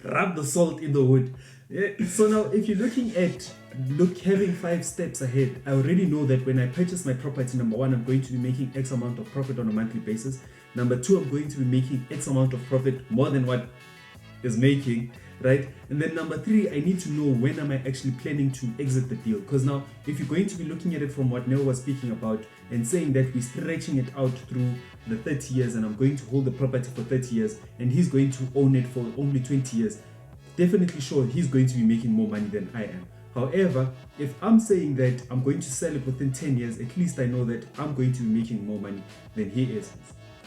rub the salt in the wood. So now, if you're looking at having 5 steps ahead, I already know that when I purchase my property, number one, I'm going to be making X amount of profit on a monthly basis. Number two, I'm going to be making X amount of profit, more than what is making, right? And then number three, I need to know when am I actually planning to exit the deal. Because now, if you're going to be looking at it from what Neo was speaking about and saying that we're stretching it out through the 30 years and I'm going to hold the property for 30 years and he's going to own it for only 20 years, definitely sure he's going to be making more money than I am. However, if I'm saying that I'm going to sell it within 10 years, at least I know that I'm going to be making more money than he is.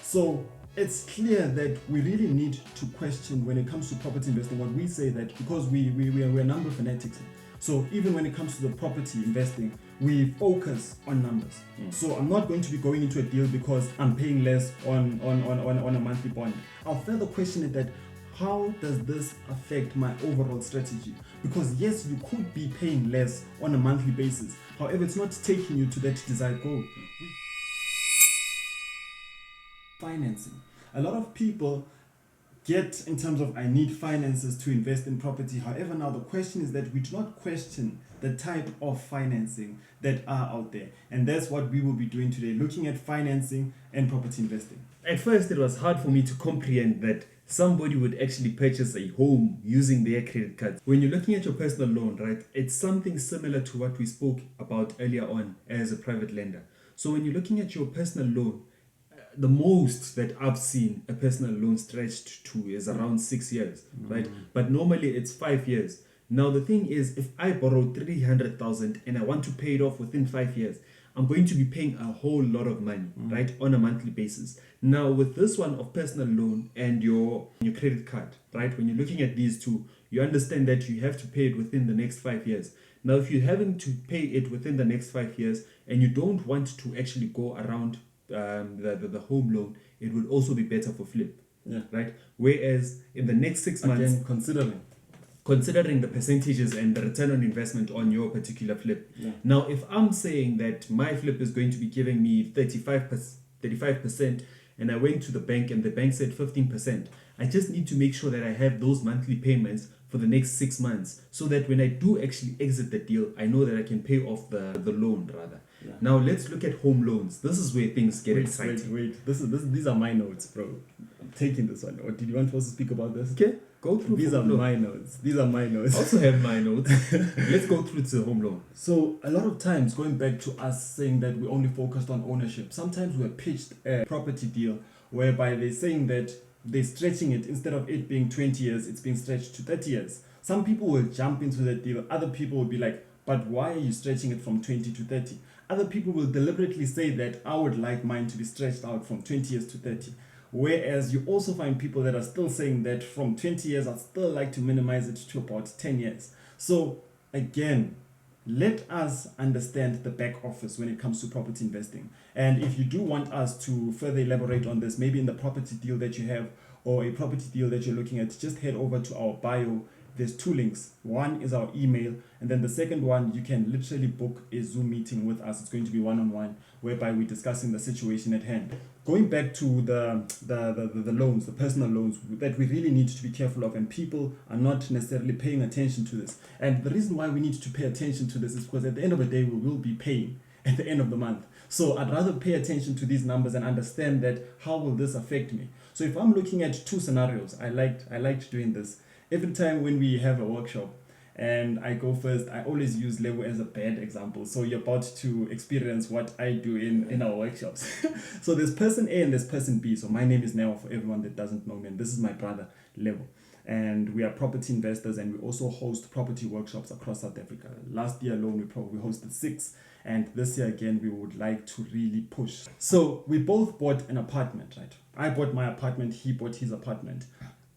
So it's clear that we really need to question when it comes to property investing what we say, that because we're number fanatics. So even when it comes to the property investing, we focus on numbers. So I'm not going to be going into a deal because I'm paying less on a monthly bond. I'll further question it that how does this affect my overall strategy? Because yes, you could be paying less on a monthly basis. However, it's not taking you to that desired goal. Financing. A lot of people get in terms of I need finances to invest in property. However, now the question is that we do not question the type of financing that are out there. And that's what we will be doing today, looking at financing and property investing. At first, it was hard for me to comprehend that somebody would actually purchase a home using their credit cards. When you're looking at your personal loan, right, it's something similar to what we spoke about earlier on as a private lender. So when you're looking at your personal loan, the most that I've seen a personal loan stretched to is around 6 years, right? But normally it's 5 years. Now the thing is, if I borrow 300,000 and I want to pay it off within 5 years, I'm going to be paying a whole lot of money, right, on a monthly basis. Now with this one of personal loan and your credit card, right, when you're looking at these two, you understand that you have to pay it within the next 5 years. Now if you're having to pay it within the next 5 years and you don't want to actually go around the home loan, it would also be better for flip, right? Whereas in the next 6 months, again, considering the percentages and the return on investment on your particular flip. Now, if I'm saying that my flip is going to be giving me 35%, and I went to the bank and the bank said 15%, I just need to make sure that I have those monthly payments for the next 6 months, so that when I do actually exit the deal, I know that I can pay off the loan rather. Now let's look at home loans. This is where things get exciting. Wait. These are my notes, bro. I'm taking this one. Or did you want us to speak about this? Okay, go through. These are my notes. I also have my notes. Let's go through to home loan. So a lot of times, going back to us saying that we only focused on ownership, sometimes we're pitched a property deal whereby they're saying that they're stretching it. Instead of it being 20 years, it's being stretched to 30 years. Some people will jump into that deal. Other people will be like, but why are you stretching it from 20 to 30? Other people will deliberately say that I would like mine to be stretched out from 20 years to 30. Whereas you also find people that are still saying that from 20 years, I'd still like to minimize it to about 10 years. So again, let us understand the back office when it comes to property investing. And if you do want us to further elaborate on this, maybe in the property deal that you have or a property deal that you're looking at, just head over to our bio. There's 2 links. One is our email, and then the second one, you can literally book a Zoom meeting with us. It's going to be one-on-one, whereby we're discussing the situation at hand. Going back to the loans, the personal loans, that we really need to be careful of, and people are not necessarily paying attention to this. And the reason why we need to pay attention to this is because at the end of the day, we will be paying at the end of the month. So I'd rather pay attention to these numbers and understand that how will this affect me. So if I'm looking at 2 scenarios, I liked doing this. Every time when we have a workshop and I go first, I always use Lebo as a bad example. So you're about to experience what I do in our workshops. So there's person A and there's person B. So my name is Neo for everyone that doesn't know me. And this is my brother, Lebo. And we are property investors, and we also host property workshops across South Africa. Last year alone, we hosted 6. And this year again, we would like to really push. So we both bought an apartment, right? I bought my apartment, he bought his apartment.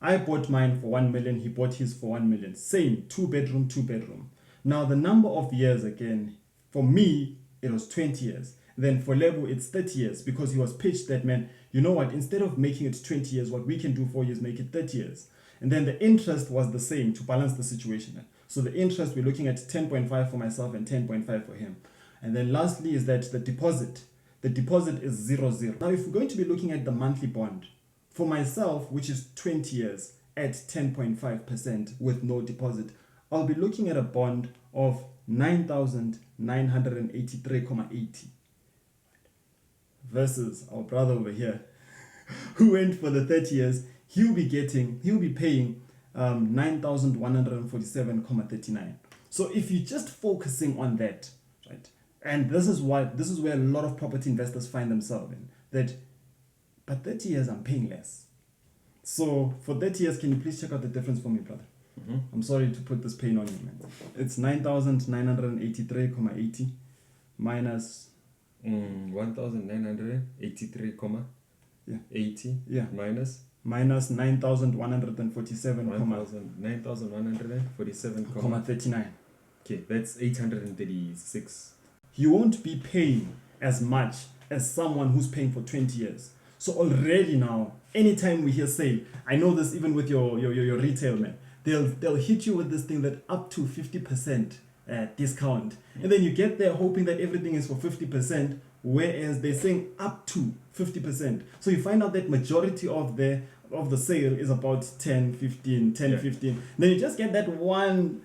I bought mine for 1 million, he bought his for 1 million. Same, 2-bedroom. Now the number of years again, for me, it was 20 years. Then for Lebo, it's 30 years, because he was pitched that, man, you know what, instead of making it 20 years, what we can do for you is make it 30 years. And then the interest was the same to balance the situation. So the interest, we're looking at 10.5 for myself and 10.5 for him. And then lastly is that the deposit is 0. Now if we're going to be looking at the monthly bond, for myself, which is 20 years, at 10.5% with no deposit, I'll be looking at a bond of 9,983.80 versus our brother over here who went for the 30 years. He'll be paying 9,147.39. So if you're just focusing on that, right, and this is where a lot of property investors find themselves in, that, but 30 years I'm paying less. So for 30 years, can you please check out the difference for me, brother? Mm-hmm. I'm sorry to put this pain on you, man. It's 9,983.80 minus 1,983, yeah. 80 Yeah. minus 9,147, 9,947, 39. okay, that's 836. You won't be paying as much as someone who's paying for 20 years. So already now, anytime we hear sale, I know this even with your retail, man, they'll hit you with this thing that up to 50% discount. And then you get there hoping that everything is for 50%, whereas they're saying up to 50%. So you find out that majority of the sale is about 10, 15. Then you just get that one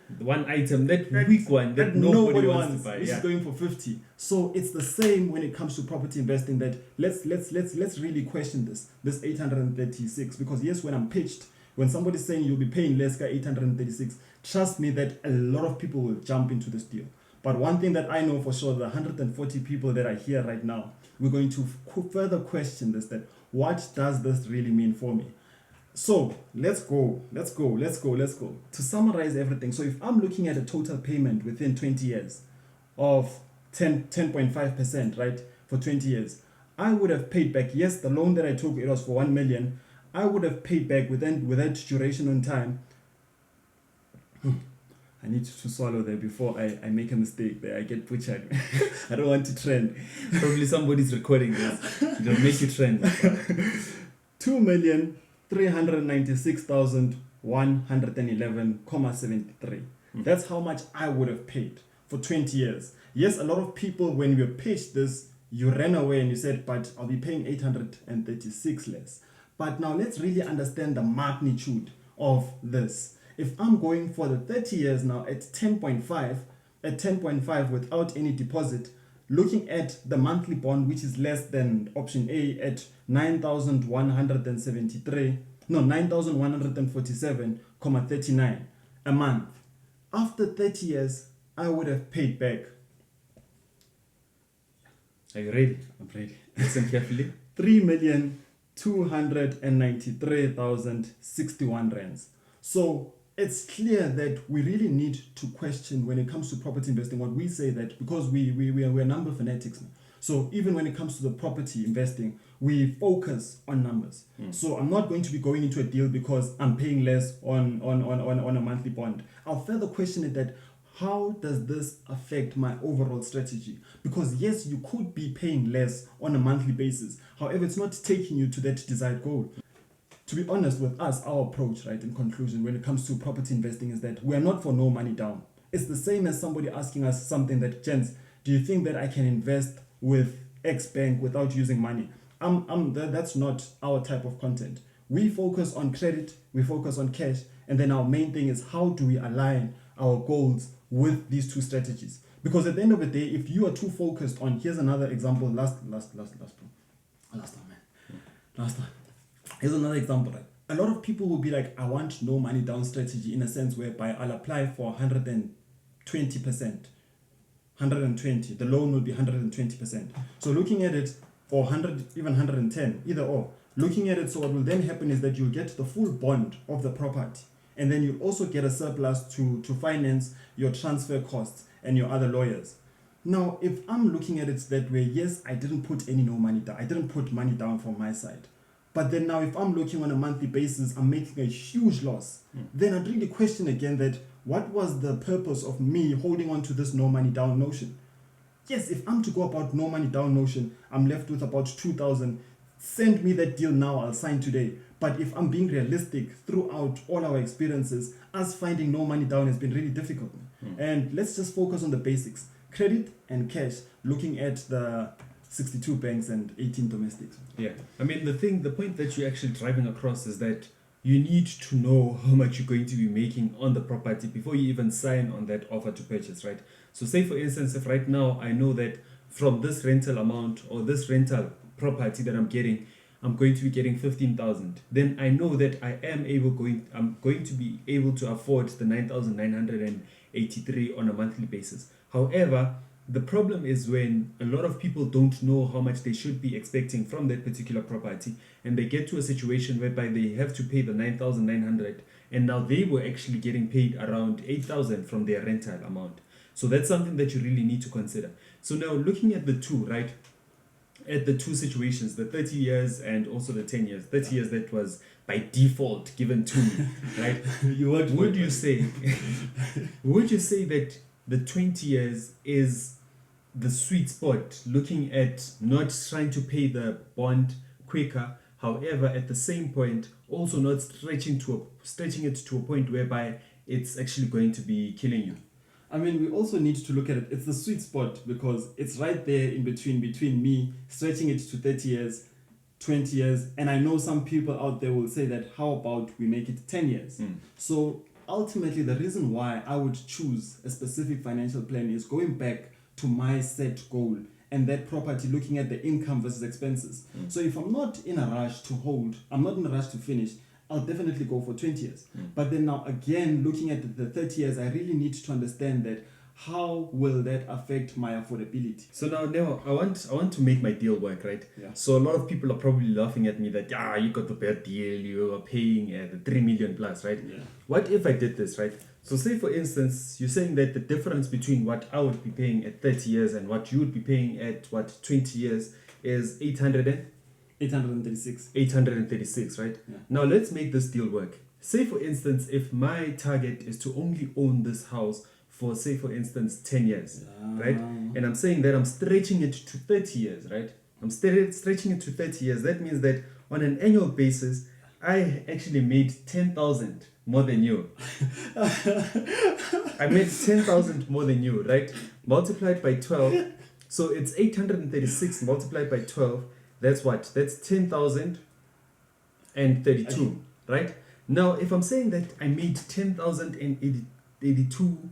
item, that weak one that nobody wants to buy, which is going for 50. So it's the same when it comes to property investing, that let's really question this 836, because yes, when somebody's saying you'll be paying less than 836, trust me that a lot of people will jump into this deal. But one thing that I know for sure, the 140 people that are here right now, we're going to further question this, that what does this really mean for me? So let's go. To summarize everything, so if I'm looking at a total payment within 20 years of 10.5%, right, for 20 years, I would have paid back, yes, the loan that I took, it was for 1 million. I would have paid back with that duration on time. I need to swallow there before I make a mistake there. I get butchered. I don't want to trend. Probably somebody's recording this. It'll make you trend. 2,396,111.73. That's how much I would have paid for 20 years. Yes, a lot of people, when we pitched this, you ran away and you said, but I'll be paying 836 less. But now let's really understand the magnitude of this. If I'm going for the 30 years now at 10.5 without any deposit, looking at the monthly bond, which is less than option A at 9,147.39 a month. After 30 years, I would have paid back. Are you ready? I'm ready. Listen carefully. 3,293,061 rands. So it's clear that we really need to question when it comes to property investing what we say, that because we're number fanatics now. So even when it comes to the property investing, we focus on numbers. So I'm not going to be going into a deal because I'm paying less on a monthly bond. I'll further question it, that how does this affect my overall strategy? Because yes, you could be paying less on a monthly basis. However, it's not taking you to that desired goal. To be honest with us, our approach, right, in conclusion, when it comes to property investing is that we're not for no money down. It's the same as somebody asking us something that, gents, do you think that I can invest with X bank without using money? That's not our type of content. We focus on credit, we focus on cash, and then our main thing is how do we align our goals with these two strategies? Because at the end of the day, if you are too focused on, here's another example, last one. Here's another example, right? A lot of people will be like, I want no money down strategy, in a sense whereby I'll apply for 120%. 120, the loan will be 120%. So looking at it for 100, even 110, either or. Looking at it, so what will then happen is that you'll get the full bond of the property, and then you'll also get a surplus to finance your transfer costs and your other lawyers. Now, if I'm looking at it that way, yes, I didn't put no money down. I didn't put money down from my side. But then now, if I'm looking on a monthly basis, I'm making a huge loss. Then I'd really question again that what was the purpose of me holding on to this no money down notion? Yes, if I'm to go about no money down notion, I'm left with about 2,000. Send me that deal now, I'll sign today. But if I'm being realistic, throughout all our experiences, us finding no money down has been really difficult. And let's just focus on the basics. Credit and cash, looking at the 62 banks and 18 domestics. Yeah. I mean, the point that you're actually driving across is that you need to know how much you're going to be making on the property before you even sign on that offer to purchase, right? So say for instance, if right now I know that from this rental amount or this rental property that I'm getting, I'm going to be getting 15,000, then I know that I'm going to be able to afford the 9,983 on a monthly basis. However, the problem is when a lot of people don't know how much they should be expecting from that particular property, and they get to a situation whereby they have to pay the 9,900, and now they were actually getting paid around 8,000 from their rental amount. So that's something that you really need to consider. So now looking at the two, right? At the two situations, the 30 years and also the 10 years. 30 years that was by default given to me, right? Would you say that the 20 years is the sweet spot, looking at not trying to pay the bond quicker, however at the same point also not stretching it to a point whereby it's actually going to be killing you? I mean, we also need to look at it. It's the sweet spot because it's right there in between me stretching it to 30 years, 20 years. And I know some people out there will say that, how about we make it 10 years? So ultimately, the reason why I would choose a specific financial plan is going back to my set goal and that property, looking at the income versus expenses. So if I'm not in a rush to hold, I'm not in a rush to finish, I'll definitely go for 20 years. But then now again, looking at the 30 years, I really need to understand that how will that affect my affordability? So now I want to make my deal work, right? Yeah. So a lot of people are probably laughing at me that, you got the bad deal, you are paying the 3 million plus, right? Yeah. What if I did this, right? So say for instance, you're saying that the difference between what I would be paying at 30 years and what you would be paying at 20 years is 836, right? Yeah. Now let's make this deal work. Say for instance, if my target is to only own this house for, say for instance, 10 years, right? And I'm saying that I'm stretching it to 30 years, right? I'm stretching it to 30 years. That means that on an annual basis, I actually made 10,000 more than you. I made 10,000 more than you, right? Multiplied by 12. So it's 836 multiplied by 12. That's what? That's 10,032, right? Now, if I'm saying that I made 10,082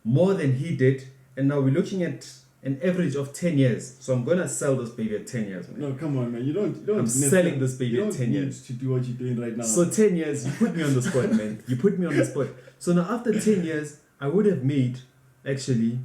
more than he did, and now we're looking at an average of 10 years. So I'm going to sell this baby at 10 years. Man. No, come on, man. You don't I'm selling this baby at 10 years. To do what you're doing right now. So 10 years, you put me on the spot, man. You put me on the spot. So now after 10 years, I would have made actually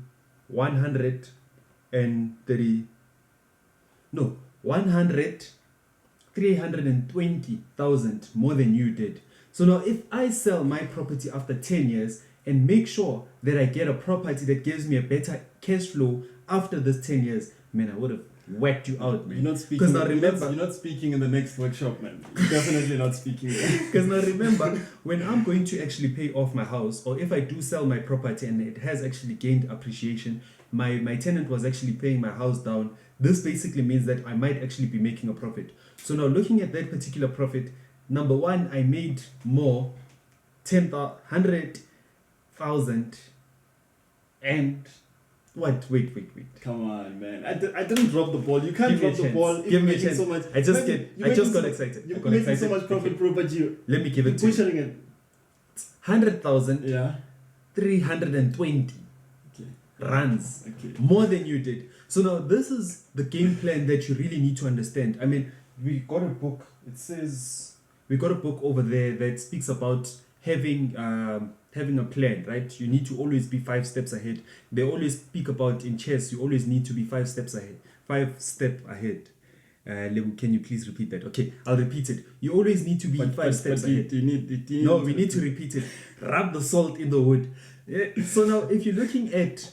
320,000 more than you did. So now if I sell my property after 10 years and make sure that I get a property that gives me a better cash flow after this 10 years, man, I would have whacked you out, man. You're not speaking. Now remember, you're not speaking in the next workshop, man. You're definitely not speaking. Because now remember, when I'm going to actually pay off my house, or if I do sell my property and it has actually gained appreciation, my tenant was actually paying my house down. This basically means that I might actually be making a profit. So now looking at that particular profit, number one, I made more, 100,000 and what? Wait. Come on, man. I didn't drop the ball. You can't drop the ball. Give me a chance. So much. I just got excited. You're making so much profit, bro, but let me give it to you. Pushing it. 100,000. Yeah. 320 runs. Okay. More than you did. So now this is the game plan that you really need to understand. I mean, we got a book. It says we got a book over there that speaks about having a plan, right? You need to always be 5 steps ahead. They always speak about in chess, you always need to be 5 steps ahead. 5 steps ahead. Can you please repeat that? Okay, I'll repeat it. You always need to be 5 steps ahead. We need to repeat it. Rub the salt in the wood. Yeah. So now, if you're looking at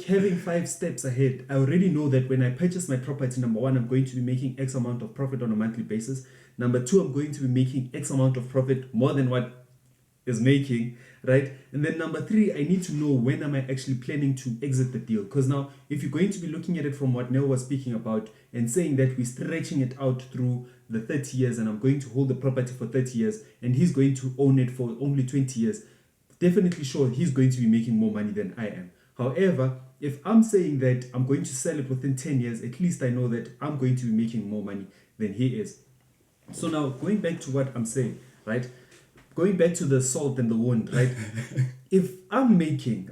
having 5 steps ahead, I already know that when I purchase my property, number one, I'm going to be making X amount of profit on a monthly basis. Number two, I'm going to be making X amount of profit more than what is making, right? And then number three, I need to know when am I actually planning to exit the deal. Because now, if you're going to be looking at it from what Nell was speaking about and saying that we're stretching it out through the 30 years and I'm going to hold the property for 30 years and he's going to own it for only 20 years, definitely sure he's going to be making more money than I am. However, if I'm saying that I'm going to sell it within 10 years, at least I know that I'm going to be making more money than he is. So now, going back to what I'm saying, right? going back to the salt and the wound, right? If I'm making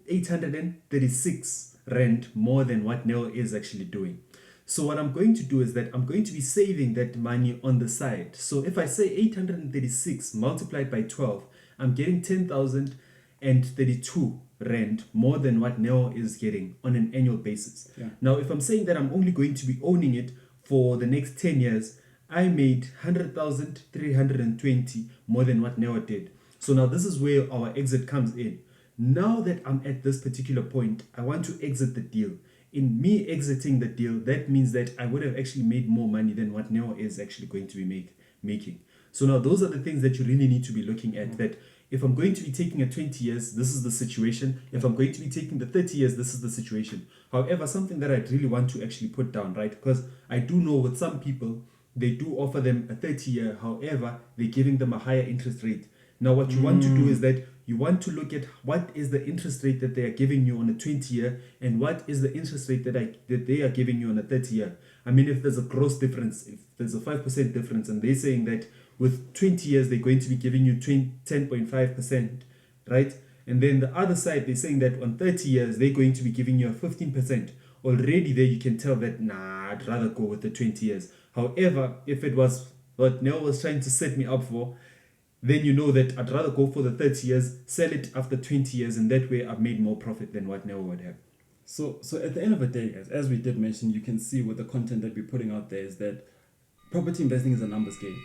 836 rand more than what Neo is actually doing. So what I'm going to do is that I'm going to be saving that money on the side. So if I say 836 multiplied by 12, I'm getting 10,032 rand more than what Neo is getting on an annual basis. Yeah. Now, if I'm saying that I'm only going to be owning it for the next 10 years, I made 100,320 more than what Neo did. So now this is where our exit comes in. Now that I'm at this particular point, I want to exit the deal. In me exiting the deal, that means that I would have actually made more money than what Neo is actually going to be making. So now those are the things that you really need to be looking at. That if I'm going to be taking a 20 years, this is the situation. If I'm going to be taking the 30 years, this is the situation. However, something that I really want to actually put down, right? Because I do know with some people, they do offer them a 30-year. However, they're giving them a higher interest rate. Now, what you want to do is that you want to look at what is the interest rate that they are giving you on a 20-year and what is the interest rate that they are giving you on a 30-year. I mean, if there's a gross difference, if there's a 5% difference, and they're saying that with 20 years, they're going to be giving you 10.5%, right? And then the other side, they're saying that on 30 years, they're going to be giving you a 15%. Already there, you can tell that, nah, I'd rather go with the 20 years. However, if it was what Neo was trying to set me up for, then you know that I'd rather go for the 30 years, sell it after 20 years, and that way I've made more profit than what Neo would have. So at the end of the day, guys, as we did mention, you can see with the content that we're putting out there is that property investing is a numbers game.